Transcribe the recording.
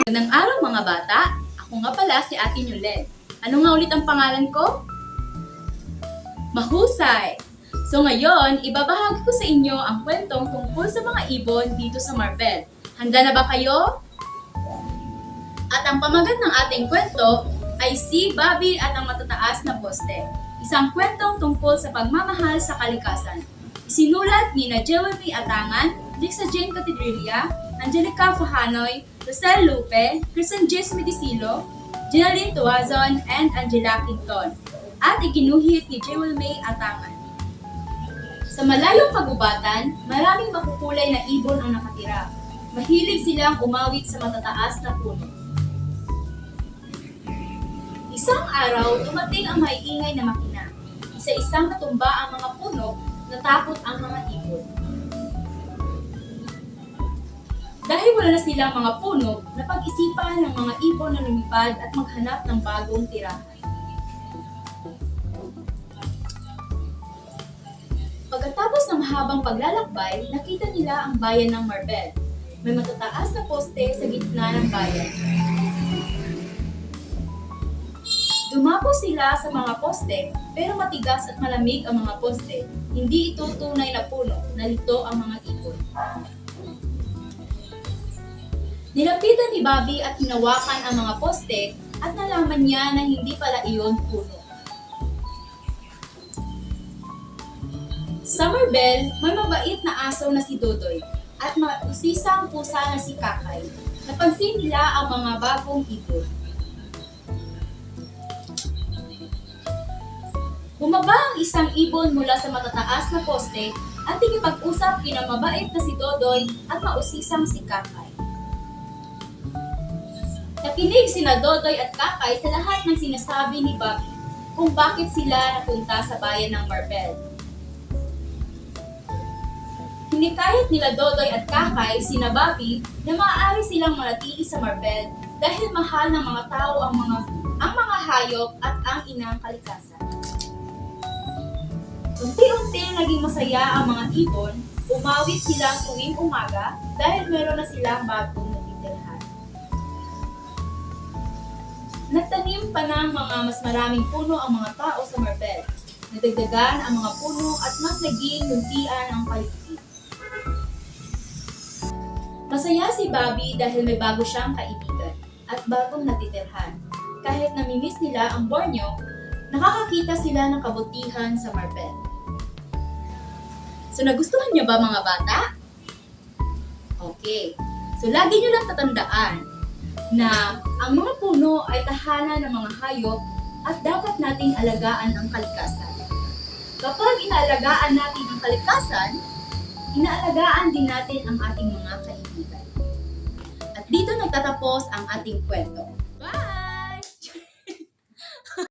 Magandang araw mga bata! Ako nga pala si Ate Nulen. Ano nga ulit ang pangalan ko? Mahusay! So ngayon, ibabahagi ko sa inyo ang kwentong tungkol sa mga ibon dito sa Marbel. Handa na ba kayo? At ang pamagat ng ating kwento ay si Bobby at ang matataas na poste. Isang kwentong tungkol sa pagmamahal sa kalikasan. Isinulat ni Jewel May Atangan, Lixa Jane Catedrilia, Angelica Fajanoy, Rosel Lupe, Christian J. Medicilo, Jenaline Tuazon, and Angela Quinton. At iginuhit ni Jewel May Atangan. Sa malayong kagubatan, maraming makukulay na ibon ang nakatira. Mahilig silang umawit sa matataas na puno. Isang araw, dumating ang maiingay na makina. Isa-isang natumba ang mga puno, natakot ang mga ibon. Dahil wala na silang mga puno, napag-isipan ng mga ibon na lumipad at maghanap ng bagong tirahan. Pagkatapos ng mahabang paglalakbay, nakita nila ang bayan ng Marbel. May matataas na poste sa gitna ng bayan. Dumapo sila sa mga poste, pero matigas at malamig ang mga poste. Hindi ito tunay na puno, nalito ang mga ibon. Nilapitan ni Bobby at hinawakan ang mga poste at nalaman niya na hindi pala iyon puno. Sa Marbel, may mabait na aso na si Dodoy at mausisang pusa na si Kakay. Napansin nila ang mga bagong ibon. Bumaba ang isang ibon mula sa matataas na poste at ikipag-usap kina mabait na si Dodoy at mausisang si Kakay. Nakinig sina Dodoy at Kakay sa lahat ng sinasabi ni Bobby kung bakit sila napunta sa bayan ng Marbel. Hinikayat nila Dodoy at Kakay sina Bobby na maaari silang manatili sa Marbel dahil mahal ng mga tao ang mga hayop at ang inang kalikasan. Unti-unti naging masaya ang mga ibon, umawit sila tuwing umaga dahil meron na silang bagong natitirhan. Nagtanim pa ng mga mas maraming puno ang mga tao sa Marbel. Nadagdagan ang mga puno at mas naging luntian ang paligid. Masaya si Bobby dahil may bago siyang kaibigan at bagong natitirhan. Kahit namimiss nila ang Borneo, nakakakita sila ng kabutihan sa Marbel. So nagustuhan niyo ba mga bata? Okay. So lagi niyo lang tatandaan na ang mga puno ay tahanan ng mga hayop at dapat nating alagaan ang kalikasan. Kapag inaalagaan natin ang kalikasan, inaalagaan din natin ang ating mga kaibigan. At dito nagtatapos ang ating kwento.